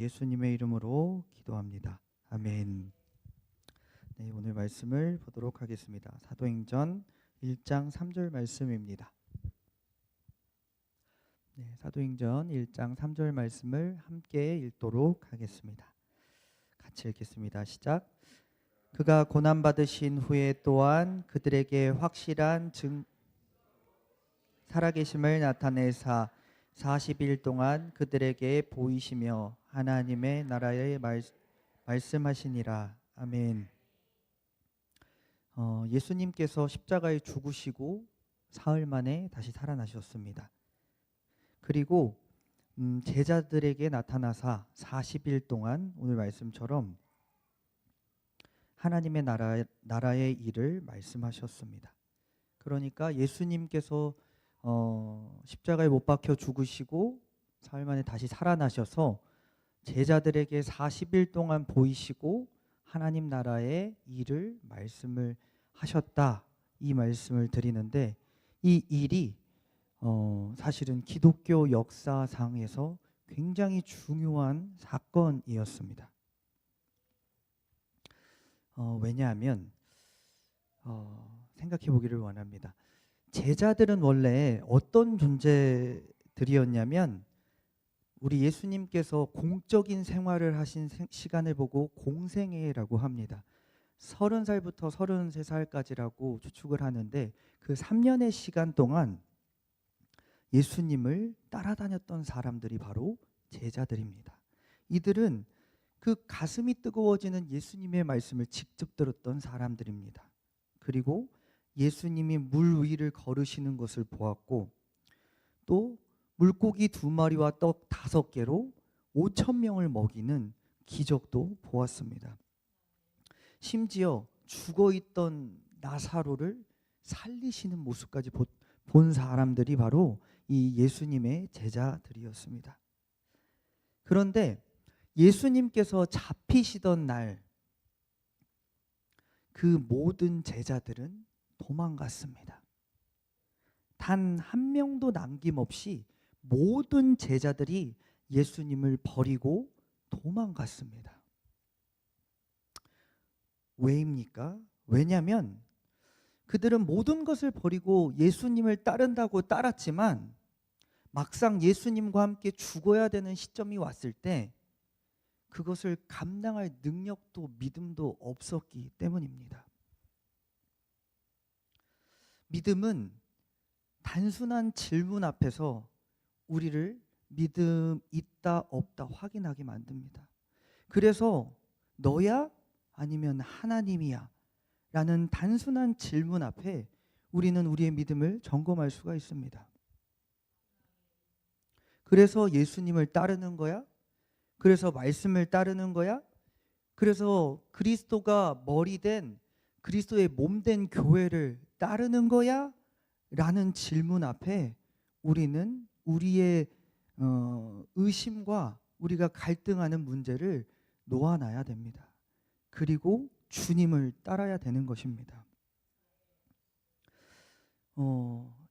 예수님의 이름으로 기도합니다. 아멘. 네, 오늘 말씀을 보도록 하겠습니다. 사도행전 1장 3절 말씀입니다. 네, 사도행전 1장 3절 말씀을 함께 읽도록 하겠습니다. 같이 읽겠습니다. 시작. 그가 고난 받으신 후에 또한 그들에게 확실한 살아계심을 나타내사 40일 동안 그들에게 보이시며 하나님의 나라에 말씀하시니라. 아멘. 예수님께서 십자가에 죽으시고 사흘 만에 다시 살아나셨습니다. 그리고 제자들에게 나타나사 40일 동안 오늘 말씀처럼 하나님의 나라의 일을 말씀하셨습니다. 그러니까 예수님께서 십자가에 못 박혀 죽으시고 사흘 만에 다시 살아나셔서 제자들에게 40일 동안 보이시고 하나님 나라의 일을 말씀을 하셨다, 이 말씀을 드리는데, 이 일이 사실은 기독교 역사상에서 굉장히 중요한 사건이었습니다. 왜냐하면 생각해 보기를 원합니다. 제자들은 원래 어떤 존재들이었냐면, 우리 예수님께서 공적인 생활을 하신 시간을 보고 공생애라고 합니다. 30살부터 33살까지라고 추측을 하는데, 그 3년의 시간 동안 예수님을 따라다녔던 사람들이 바로 제자들입니다. 이들은 그 가슴이 뜨거워지는 예수님의 말씀을 직접 들었던 사람들입니다. 그리고 예수님이 물 위를 걸으시는 것을 보았고, 또 물고기 2마리와 떡 5개로 5,000명을 먹이는 기적도 보았습니다. 심지어 죽어있던 나사로를 살리시는 모습까지 본 사람들이 바로 이 예수님의 제자들이었습니다. 그런데 예수님께서 잡히시던 날, 그 모든 제자들은 도망갔습니다. 단 한 명도 남김없이 모든 제자들이 예수님을 버리고 도망갔습니다. 왜입니까? 왜냐하면 그들은 모든 것을 버리고 예수님을 따른다고 따랐지만, 막상 예수님과 함께 죽어야 되는 시점이 왔을 때 그것을 감당할 능력도 믿음도 없었기 때문입니다. 믿음은 단순한 질문 앞에서 우리를 믿음 있다 없다 확인하게 만듭니다. 그래서 너야? 아니면 하나님이야? 라는 단순한 질문 앞에 우리는 우리의 믿음을 점검할 수가 있습니다. 그래서 예수님을 따르는 거야? 그래서 말씀을 따르는 거야? 그래서 그리스도가 머리된, 그리스도의 몸된 교회를 따르는 거야? 라는 질문 앞에 우리는 우리의 의심과 우리가 갈등하는 문제를 놓아놔야 됩니다. 그리고 주님을 따라야 되는 것입니다.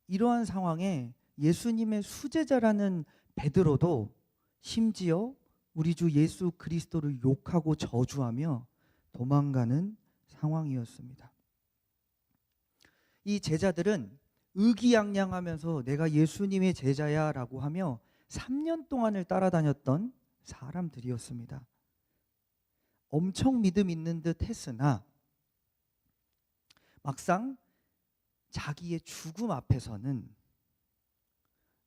이러한 상황에 예수님의 수제자라는 베드로도 심지어 우리 주 예수 그리스도를 욕하고 저주하며 도망가는 상황이었습니다. 이 제자들은 의기양양하면서 내가 예수님의 제자야 라고 하며 3년 동안을 따라다녔던 사람들이었습니다. 엄청 믿음 있는 듯 했으나 막상 자기의 죽음 앞에서는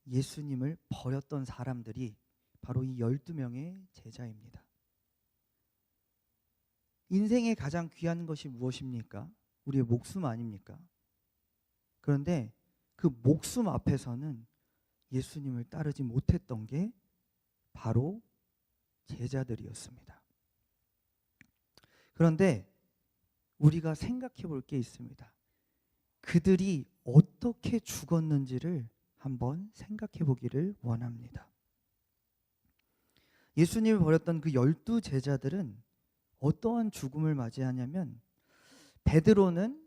예수님을 버렸던 사람들이 바로 이 12명의 제자입니다. 인생에 가장 귀한 것이 무엇입니까? 우리의 목숨 아닙니까? 그런데 그 목숨 앞에서는 예수님을 따르지 못했던 게 바로 제자들이었습니다. 그런데 우리가 생각해 볼 게 있습니다. 그들이 어떻게 죽었는지를 한번 생각해 보기를 원합니다. 예수님을 버렸던 그 12제자들은 어떠한 죽음을 맞이하냐면, 베드로는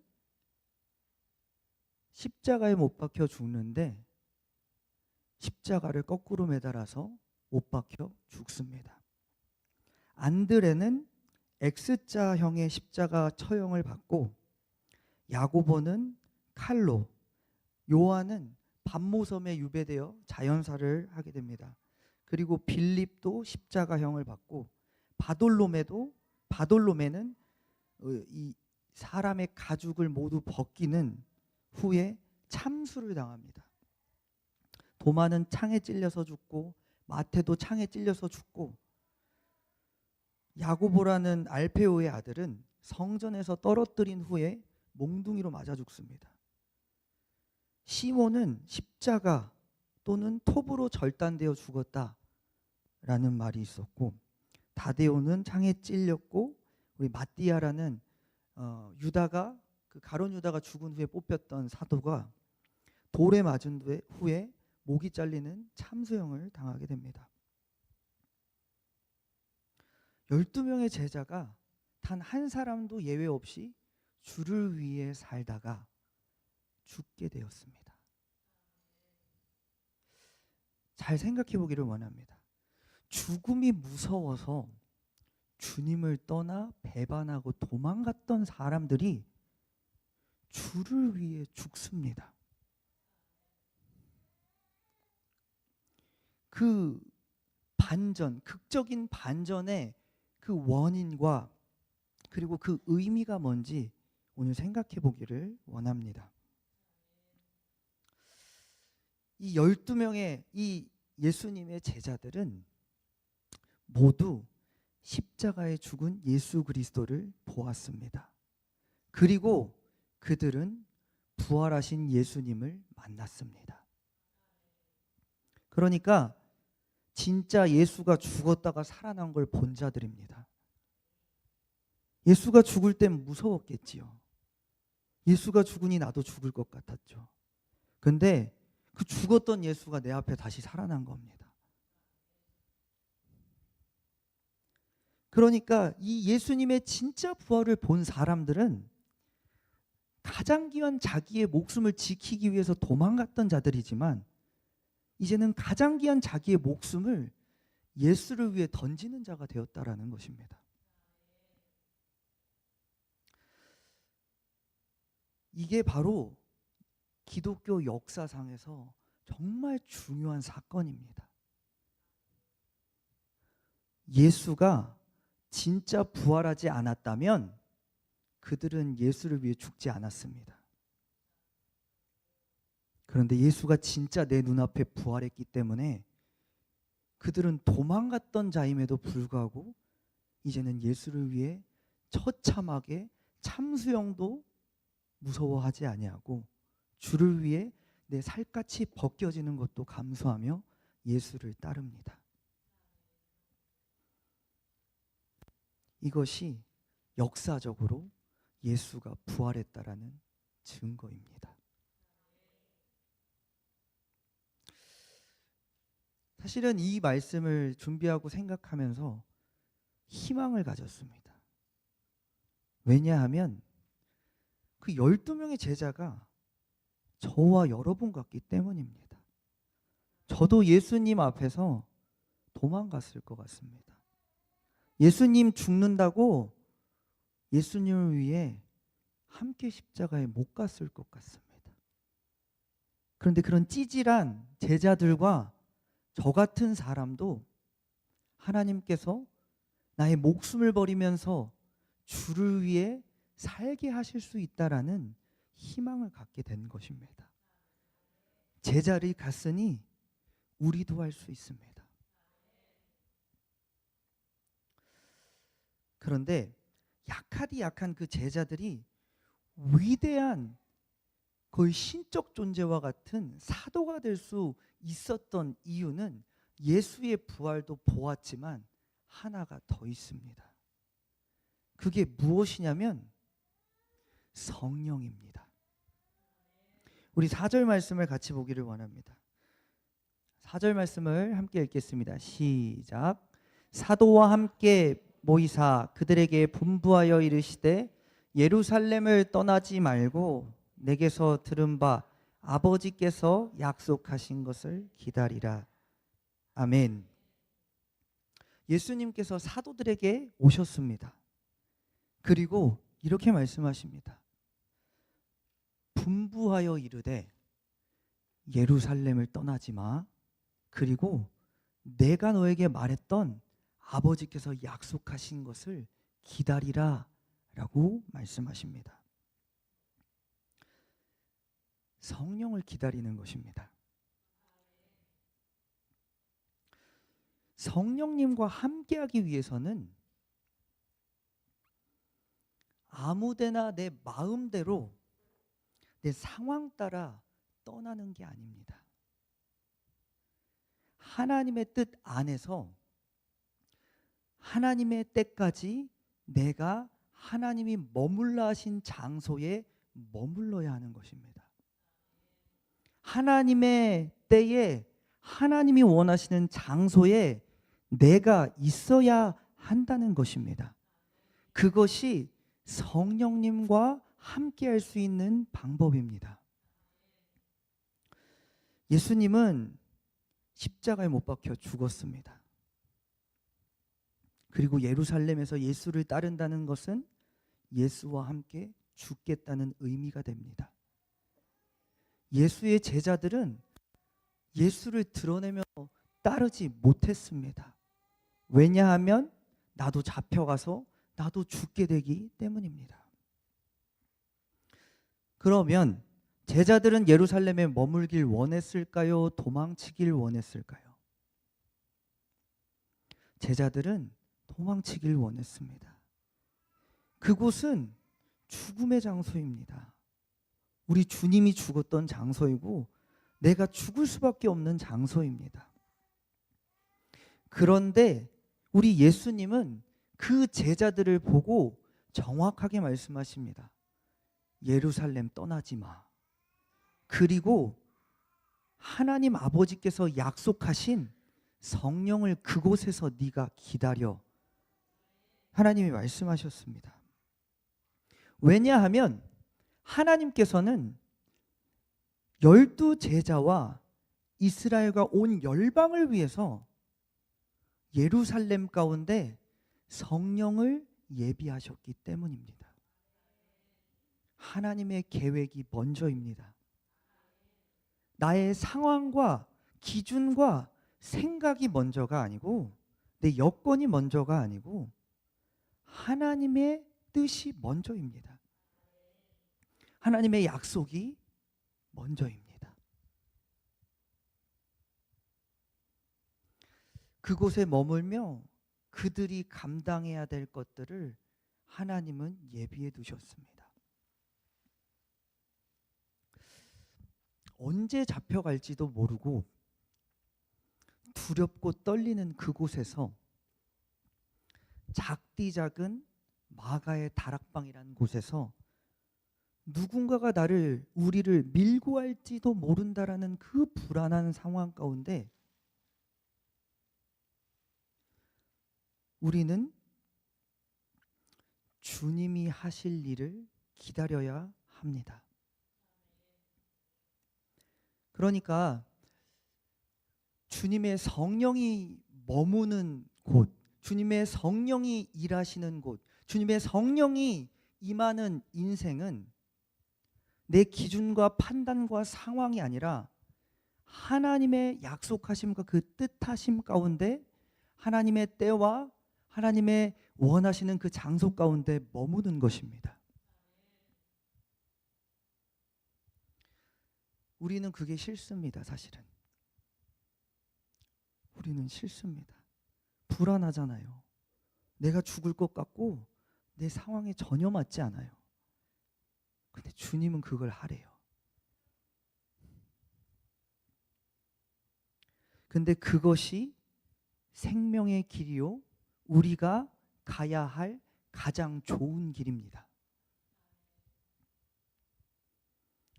십자가에 못 박혀 죽는데 십자가를 거꾸로 매달아서 못 박혀 죽습니다. 안드레는 X자형의 십자가 처형을 받고, 야고보는 칼로, 요한은 반모섬에 유배되어 자연사를 하게 됩니다. 그리고 빌립도 십자가형을 받고, 바돌로메는 이 사람의 가죽을 모두 벗기는 후에 참수를 당합니다. 도마는 창에 찔려서 죽고, 마태도 창에 찔려서 죽고, 야고보라는 알페오의 아들은 성전에서 떨어뜨린 후에 몽둥이로 맞아 죽습니다. 시몬은 십자가 또는 톱으로 절단되어 죽었다라는 말이 있었고, 다데오는 창에 찔렸고, 우리 마띠아라는 유다가, 그 가룟 유다가 죽은 후에 뽑혔던 사도가 돌에 맞은 후에 목이 잘리는 참수형을 당하게 됩니다. 12명의 제자가 단 한 사람도 예외 없이 주를 위해 살다가 죽게 되었습니다. 잘 생각해 보기를 원합니다. 죽음이 무서워서 주님을 떠나 배반하고 도망갔던 사람들이 주를 위해 죽습니다. 그 반전, 극적인 반전의 그 원인과 그리고 그 의미가 뭔지 오늘 생각해 보기를 원합니다. 이 12명의 이 예수님의 제자들은 모두 십자가에 죽은 예수 그리스도를 보았습니다. 그리고 그들은 부활하신 예수님을 만났습니다. 그러니까 진짜 예수가 죽었다가 살아난 걸 본 자들입니다. 예수가 죽을 땐 무서웠겠지요. 예수가 죽으니 나도 죽을 것 같았죠. 근데 그 죽었던 예수가 내 앞에 다시 살아난 겁니다. 그러니까 이 예수님의 진짜 부활을 본 사람들은 가장 귀한 자기의 목숨을 지키기 위해서 도망갔던 자들이지만, 이제는 가장 귀한 자기의 목숨을 예수를 위해 던지는 자가 되었다라는 것입니다. 이게 바로 기독교 역사상에서 정말 중요한 사건입니다. 예수가 진짜 부활하지 않았다면 그들은 예수를 위해 죽지 않았습니다. 그런데 예수가 진짜 내 눈앞에 부활했기 때문에 그들은 도망갔던 자임에도 불구하고 이제는 예수를 위해 처참하게 참수형도 무서워하지 아니하고 주를 위해 내 살갗이 벗겨지는 것도 감수하며 예수를 따릅니다. 이것이 역사적으로 예수가 부활했다라는 증거입니다. 사실은 이 말씀을 준비하고 생각하면서 희망을 가졌습니다. 왜냐하면 그 12명의 제자가 저와 여러분 같기 때문입니다. 저도 예수님 앞에서 도망갔을 것 같습니다. 예수님 죽는다고 예수님을 위해 함께 십자가에 못 갔을 것 같습니다. 그런데 그런 찌질한 제자들과 저 같은 사람도 하나님께서 나의 목숨을 버리면서 주를 위해 살게 하실 수 있다라는 희망을 갖게 된 것입니다. 제자를 갔으니 우리도 할 수 있습니다. 그런데 약하디 약한 그 제자들이 위대한 거의 신적 존재와 같은 사도가 될 수 있었던 이유는 예수의 부활도 보았지만 하나가 더 있습니다. 그게 무엇이냐면 성령입니다. 우리 4절 말씀을 같이 보기를 원합니다. 4절 말씀을 함께 읽겠습니다. 시작. 사도와 함께 모이사 그들에게 분부하여 이르시되 예루살렘을 떠나지 말고 내게서 들은 바 아버지께서 약속하신 것을 기다리라. 아멘. 예수님께서 사도들에게 오셨습니다. 그리고 이렇게 말씀하십니다. 분부하여 이르되 예루살렘을 떠나지 마. 그리고 내가 너에게 말했던 아버지께서 약속하신 것을 기다리라 라고 말씀하십니다. 성령을 기다리는 것입니다. 성령님과 함께하기 위해서는 아무데나 내 마음대로 내 상황 따라 떠나는 게 아닙니다. 하나님의 뜻 안에서 하나님의 때까지 내가 하나님이 머물러 하신 장소에 머물러야 하는 것입니다. 하나님의 때에 하나님이 원하시는 장소에 내가 있어야 한다는 것입니다. 그것이 성령님과 함께할 수 있는 방법입니다. 예수님은 십자가에 못 박혀 죽었습니다. 그리고 예루살렘에서 예수를 따른다는 것은 예수와 함께 죽겠다는 의미가 됩니다. 예수의 제자들은 예수를 드러내며 따르지 못했습니다. 왜냐하면 나도 잡혀가서 나도 죽게 되기 때문입니다. 그러면 제자들은 예루살렘에 머물길 원했을까요? 도망치길 원했을까요? 제자들은 도망치길 원했습니다. 그곳은 죽음의 장소입니다. 우리 주님이 죽었던 장소이고 내가 죽을 수밖에 없는 장소입니다. 그런데 우리 예수님은 그 제자들을 보고 정확하게 말씀하십니다. 예루살렘 떠나지 마. 그리고 하나님 아버지께서 약속하신 성령을 그곳에서 네가 기다려. 하나님이 말씀하셨습니다. 왜냐하면 하나님께서는 12 제자와 이스라엘과 온 열방을 위해서 예루살렘 가운데 성령을 예비하셨기 때문입니다. 하나님의 계획이 먼저입니다. 나의 상황과 기준과 생각이 먼저가 아니고 내 여건이 먼저가 아니고 하나님의 뜻이 먼저입니다. 하나님의 약속이 먼저입니다. 그곳에 머물며 그들이 감당해야 될 것들을 하나님은 예비해 두셨습니다. 언제 잡혀갈지도 모르고 두렵고 떨리는 그곳에서 작디 작은 마가의 다락방이라는 곳에서 누군가가 우리를 밀고 갈지도 모른다라는 그 불안한 상황 가운데 우리는 주님이 하실 일을 기다려야 합니다. 그러니까 주님의 성령이 머무는 곳, 주님의 성령이 일하시는 곳, 주님의 성령이 임하는 인생은 내 기준과 판단과 상황이 아니라 하나님의 약속하심과 그 뜻하심 가운데 하나님의 때와 하나님의 원하시는 그 장소 가운데 머무는 것입니다. 우리는 그게 싫습니다. 사실은 우리는 싫습니다. 불안하잖아요. 내가 죽을 것 같고 내 상황에 전혀 맞지 않아요. 근데 주님은 그걸 하래요. 근데 그것이 생명의 길이요 우리가 가야 할 가장 좋은 길입니다.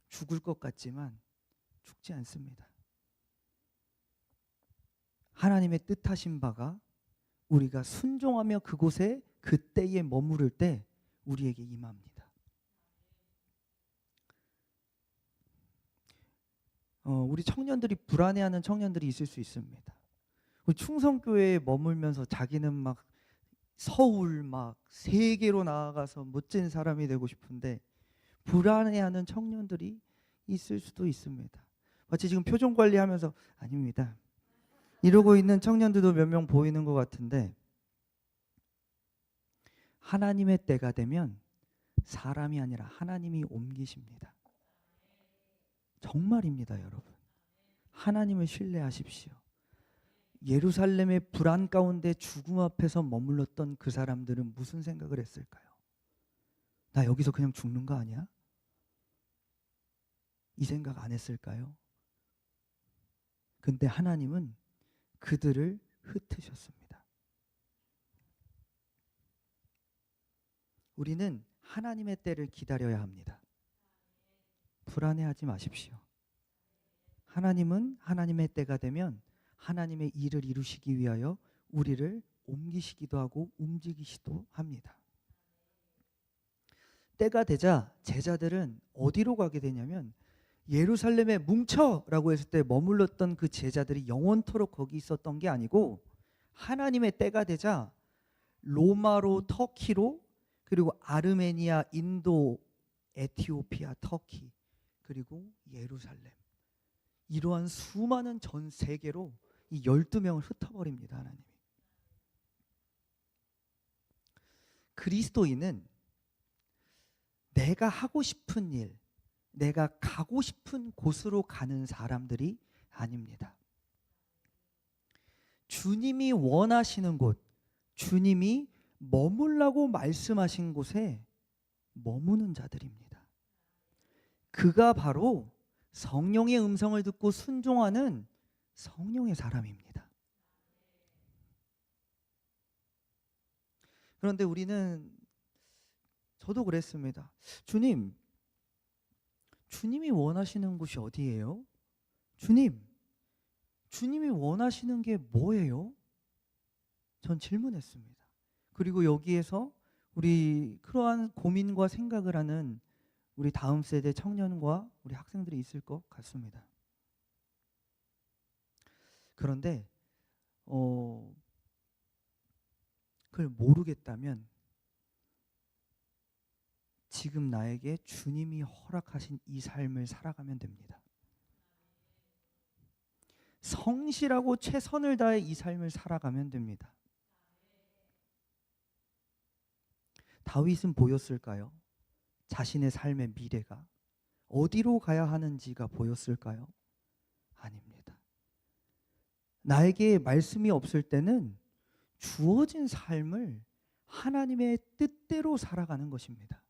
죽을 것 같지만 죽지 않습니다. 하나님의 뜻하신 바가 우리가 순종하며 그곳에 그때에 머무를 때 우리에게 임합니다. 우리 청년들이 불안해하는 청년들이 있을 수 있습니다. 우리 충성교회에 머물면서 자기는 막 서울 막 세계로 나아가서 멋진 사람이 되고 싶은데 불안해하는 청년들이 있을 수도 있습니다. 마치 지금 표정 관리하면서 아닙니다 이러고 있는 청년들도 몇 명 보이는 것 같은데, 하나님의 때가 되면 사람이 아니라 하나님이 옮기십니다. 정말입니다, 여러분. 하나님을 신뢰하십시오. 예루살렘의 불안 가운데 죽음 앞에서 머물렀던 그 사람들은 무슨 생각을 했을까요? 나 여기서 그냥 죽는 거 아니야? 이 생각 안 했을까요? 근데 하나님은 그들을 흩으셨습니다. 우리는 하나님의 때를 기다려야 합니다. 불안해하지 마십시오. 하나님은 하나님의 때가 되면 하나님의 일을 이루시기 위하여 우리를 옮기시기도 하고 움직이시기도 합니다. 때가 되자 제자들은 어디로 가게 되냐면, 예루살렘에 뭉쳐라고 했을 때 머물렀던 그 제자들이 영원토록 거기 있었던 게 아니고, 하나님의 때가 되자 로마로, 터키로, 그리고 아르메니아, 인도, 에티오피아, 터키, 그리고 예루살렘, 이러한 수많은 전 세계로 이 12명을 흩어버립니다. 하나님이. 그리스도인은 내가 하고 싶은 일, 내가 가고 싶은 곳으로 가는 사람들이 아닙니다. 주님이 원하시는 곳, 주님이 머물라고 말씀하신 곳에 머무는 자들입니다. 그가 바로 성령의 음성을 듣고 순종하는 성령의 사람입니다. 그런데 우리는, 저도 그랬습니다. 주님이 원하시는 곳이 어디예요? 주님이 원하시는 게 뭐예요? 전 질문했습니다. 그리고 여기에서 우리 그러한 고민과 생각을 하는 우리 다음 세대 청년과 우리 학생들이 있을 것 같습니다. 그런데 그걸 모르겠다면 지금 나에게 주님이 허락하신 이 삶을 살아가면 됩니다. 성실하고 최선을 다해 이 삶을 살아가면 됩니다. 다윗은 보였을까요? 자신의 삶의 미래가 어디로 가야 하는지가 보였을까요? 아닙니다. 나에게 말씀이 없을 때는 주어진 삶을 하나님의 뜻대로 살아가는 것입니다.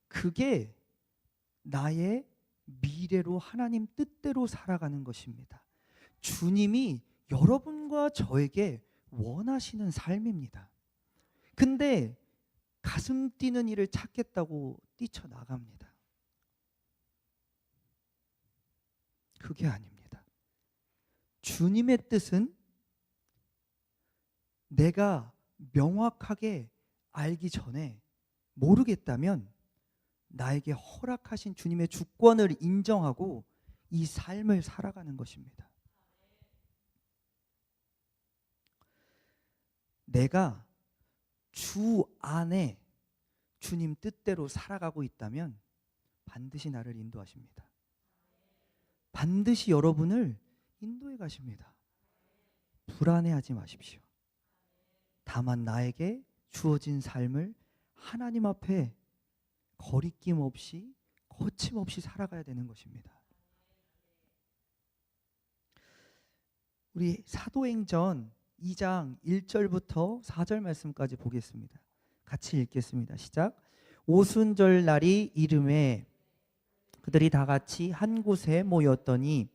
그게 나의 미래로 하나님 뜻대로 살아가는 것입니다. 주님이 여러분과 저에게 원하시는 삶입니다. 근데 가슴 뛰는 일을 찾겠다고 뛰쳐나갑니다. 그게 아닙니다. 주님의 뜻은 내가 명확하게 알기 전에, 모르겠다면 나에게 허락하신 주님의 주권을 인정하고 이 삶을 살아가는 것입니다. 내가 주 안에 주님 뜻대로 살아가고 있다면 반드시 나를 인도하십니다. 반드시 여러분을 인도해 가십니다. 불안해하지 마십시오. 다만 나에게 주어진 삶을 하나님 앞에 거리낌 없이, 거침없이 살아가야 되는 것입니다. 우리 사도행전 2장 1절부터 4절 말씀까지 보겠습니다. 같이 읽겠습니다. 시작. 오순절 날이 이름에 그들이 다 같이 한 곳에 모였더니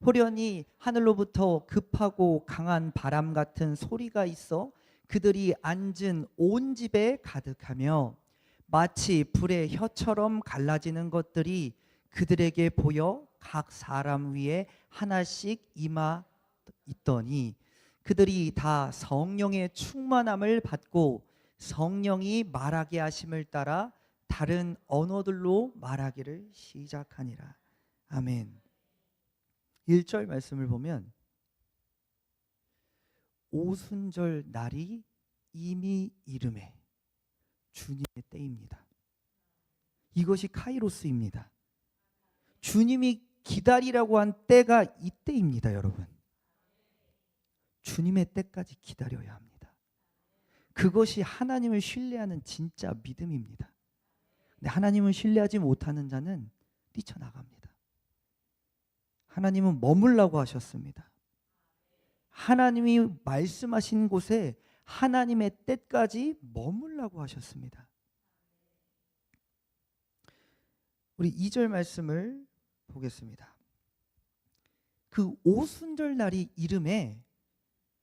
호련히 하늘로부터 급하고 강한 바람 같은 소리가 있어 그들이 앉은 온 집에 가득하며 마치 불의 혀처럼 갈라지는 것들이 그들에게 보여 각 사람 위에 하나씩 임하 있더니 그들이 다 성령의 충만함을 받고 성령이 말하게 하심을 따라 다른 언어들로 말하기를 시작하니라. 아멘. 1절 말씀을 보면 오순절 날이 이미 이름에 주님의 때입니다. 이것이 카이로스입니다. 주님이 기다리라고 한 때가 이때입니다, 여러분. 주님의 때까지 기다려야 합니다. 그것이 하나님을 신뢰하는 진짜 믿음입니다. 근데 하나님을 신뢰하지 못하는 자는 뛰쳐나갑니다. 하나님은 머물라고 하셨습니다. 하나님이 말씀하신 곳에 하나님의 때까지 머물라고 하셨습니다. 우리 2절 말씀을 보겠습니다. 그 오순절 날이 이름에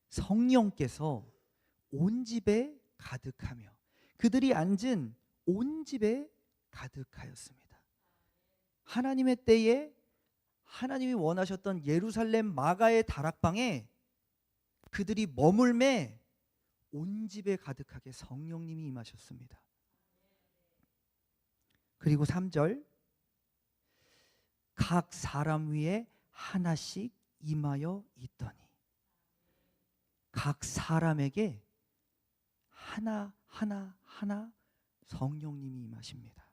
성령께서 온 집에 가득하며 그들이 앉은 온 집에 가득하였습니다. 하나님의 때에 하나님이 원하셨던 예루살렘 마가의 다락방에 그들이 머물매 온 집에 가득하게 성령님이 임하셨습니다. 그리고 3절 각 사람 위에 하나씩 임하여 있더니 각 사람에게 하나 성령님이 임하십니다.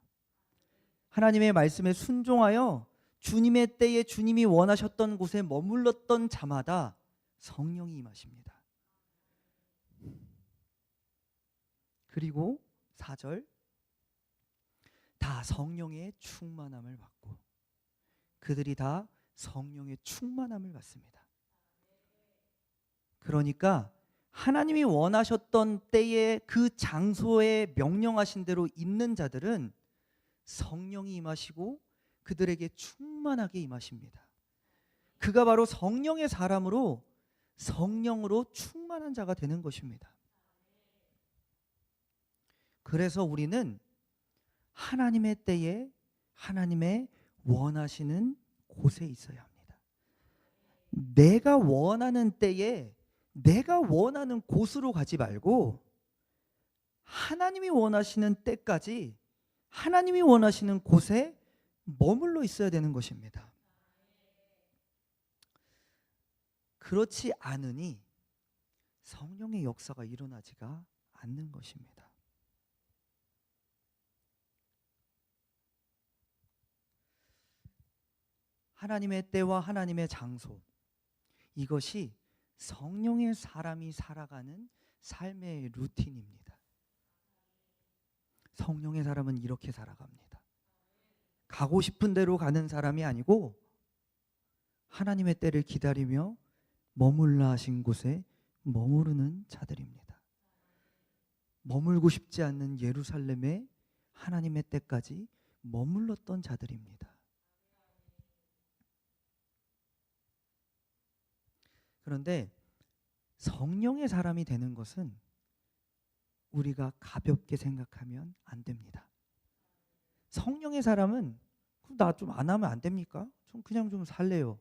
하나님의 말씀에 순종하여 주님의 때에 주님이 원하셨던 곳에 머물렀던 자마다 성령이 임하십니다. 그리고 4절 다 성령의 충만함을 받고 그들이 다 성령의 충만함을 받습니다. 그러니까 하나님이 원하셨던 때에 그 장소에 명령하신 대로 있는 자들은 성령이 임하시고 그들에게 충만하게 임하십니다. 그가 바로 성령의 사람으로 성령으로 충만한 자가 되는 것입니다. 그래서 우리는 하나님의 때에 하나님의 원하시는 곳에 있어야 합니다. 내가 원하는 때에 내가 원하는 곳으로 가지 말고 하나님이 원하시는 때까지 하나님이 원하시는 곳에 머물러 있어야 되는 것입니다. 그렇지 않으니 성령의 역사가 일어나지가 않는 것입니다. 하나님의 때와 하나님의 장소, 이것이 성령의 사람이 살아가는 삶의 루틴입니다. 성령의 사람은 이렇게 살아갑니다. 가고 싶은 대로 가는 사람이 아니고 하나님의 때를 기다리며 머물라 하신 곳에 머무르는 자들입니다. 머물고 싶지 않는 예루살렘에 하나님의 때까지 머물렀던 자들입니다. 그런데 성령의 사람이 되는 것은 우리가 가볍게 생각하면 안 됩니다. 성령의 사람은 나 좀 안 하면 안 됩니까? 좀 그냥 좀 살래요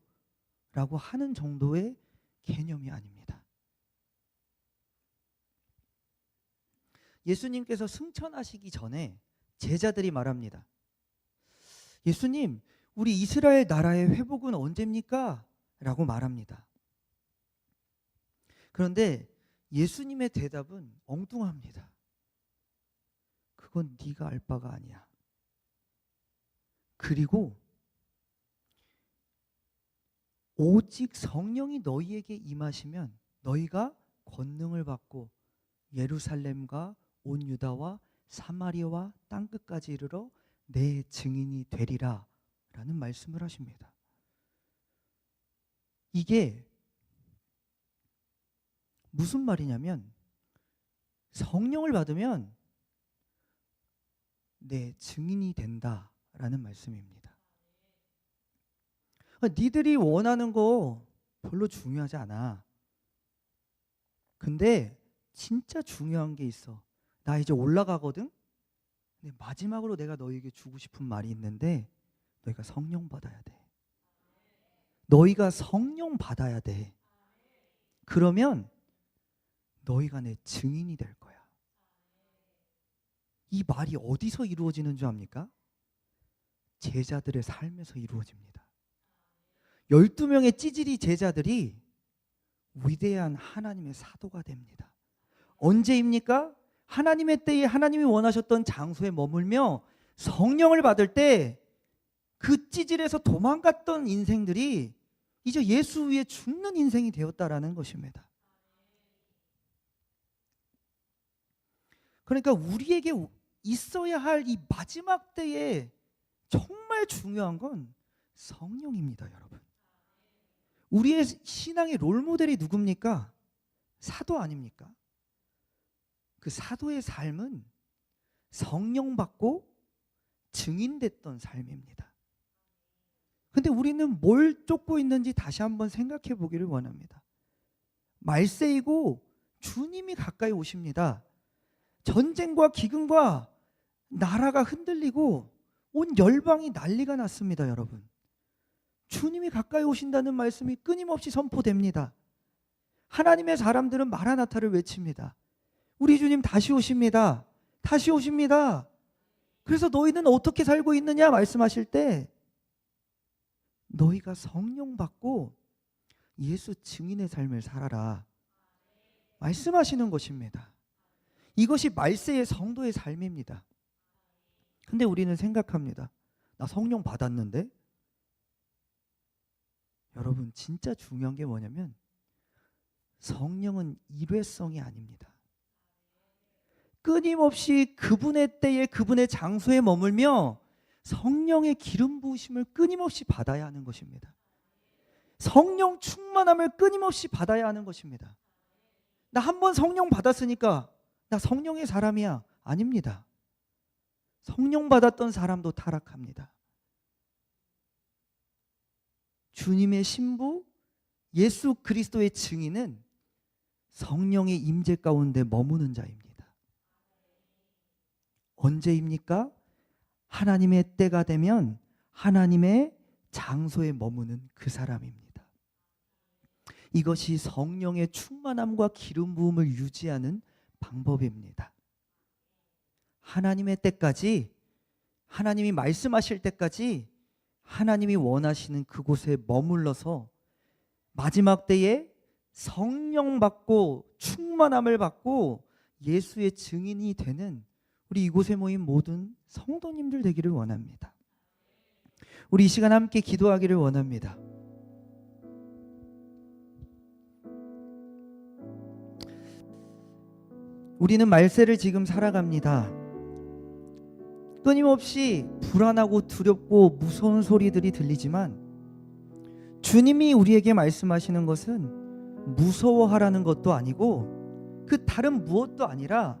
라고 하는 정도의 개념이 아닙니다. 예수님께서 승천하시기 전에 제자들이 말합니다. 예수님, 우리 이스라엘 나라의 회복은 언제입니까? 라고 말합니다. 그런데 예수님의 대답은 엉뚱합니다. 그건 네가 알 바가 아니야. 그리고 오직 성령이 너희에게 임하시면 너희가 권능을 받고 예루살렘과 온 유다와 사마리아와 땅끝까지 이르러 내 증인이 되리라 라는 말씀을 하십니다. 이게 무슨 말이냐면 성령을 받으면 내 증인이 된다라는 말씀입니다. 니들이 원하는 거 별로 중요하지 않아. 근데 진짜 중요한 게 있어. 나 이제 올라가거든? 근데 마지막으로 내가 너희에게 주고 싶은 말이 있는데 너희가 성령 받아야 돼. 너희가 성령 받아야 돼. 그러면 너희가 내 증인이 될 거야. 이 말이 어디서 이루어지는 줄 압니까? 제자들의 삶에서 이루어집니다. 12명의 찌질이 제자들이 위대한 하나님의 사도가 됩니다. 언제입니까? 하나님의 때에 하나님이 원하셨던 장소에 머물며 성령을 받을 때 그 찌질에서 도망갔던 인생들이 이제 예수 위에 죽는 인생이 되었다라는 것입니다. 그러니까 우리에게 있어야 할 이 마지막 때에 정말 중요한 건 성령입니다, 여러분. 우리의 신앙의 롤모델이 누굽니까? 사도 아닙니까? 그 사도의 삶은 성령 받고 증인됐던 삶입니다. 근데 우리는 뭘 쫓고 있는지 다시 한번 생각해 보기를 원합니다. 말세이고 주님이 가까이 오십니다. 전쟁과 기근과 나라가 흔들리고 온 열방이 난리가 났습니다, 여러분. 주님이 가까이 오신다는 말씀이 끊임없이 선포됩니다. 하나님의 사람들은 마라나타를 외칩니다. 우리 주님 다시 오십니다. 다시 오십니다. 그래서 너희는 어떻게 살고 있느냐 말씀하실 때 너희가 성령 받고 예수 증인의 삶을 살아라 말씀하시는 것입니다. 이것이 말세의 성도의 삶입니다. 근데 우리는 생각합니다. 나 성령 받았는데? 여러분, 진짜 중요한 게 뭐냐면 성령은 일회성이 아닙니다. 끊임없이 그분의 때에 그분의 장소에 머물며 성령의 기름 부으심을 끊임없이 받아야 하는 것입니다. 성령 충만함을 끊임없이 받아야 하는 것입니다. 나 한 번 성령 받았으니까 나 성령의 사람이야. 아닙니다. 성령 받았던 사람도 타락합니다. 주님의 신부 예수 그리스도의 증인은 성령의 임재 가운데 머무는 자입니다. 언제입니까? 하나님의 때가 되면 하나님의 장소에 머무는 그 사람입니다. 이것이 성령의 충만함과 기름 부음을 유지하는 방법입니다. 하나님의 때까지, 하나님이 말씀하실 때까지 하나님이 원하시는 그곳에 머물러서 마지막 때에 성령 받고 충만함을 받고 예수의 증인이 되는 우리 이곳에 모인 모든 성도님들 되기를 원합니다. 우리 이 시간 함께 기도하기를 원합니다. 우리는 말세를 지금 살아갑니다. 끊임없이 불안하고 두렵고 무서운 소리들이 들리지만 주님이 우리에게 말씀하시는 것은 무서워하라는 것도 아니고 그 다른 무엇도 아니라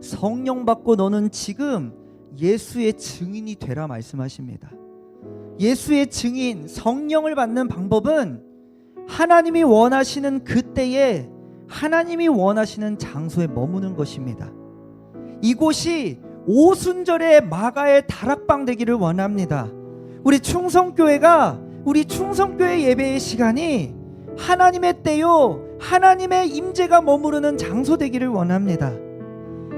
성령 받고 너는 지금 예수의 증인이 되라 말씀하십니다. 예수의 증인, 성령을 받는 방법은 하나님이 원하시는 그때에 하나님이 원하시는 장소에 머무는 것입니다. 이곳이 오순절의 마가의 다락방 되기를 원합니다. 우리 충성교회가 우리 충성교회 예배의 시간이 하나님의 때요 하나님의 임재가 머무르는 장소 되기를 원합니다.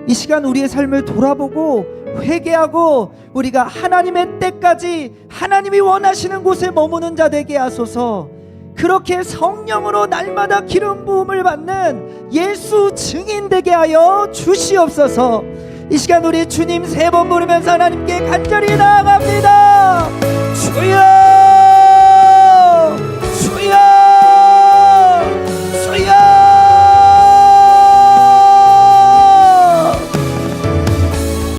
이 시간 우리의 삶을 돌아보고 회개하고 우리가 하나님의 때까지 하나님이 원하시는 곳에 머무는 자 되게 하소서. 그렇게 성령으로 날마다 기름 부음을 받는 예수 증인 되게 하여 주시옵소서. 이 시간 우리 주님 3번 부르면서 하나님께 간절히 나아갑니다. 주여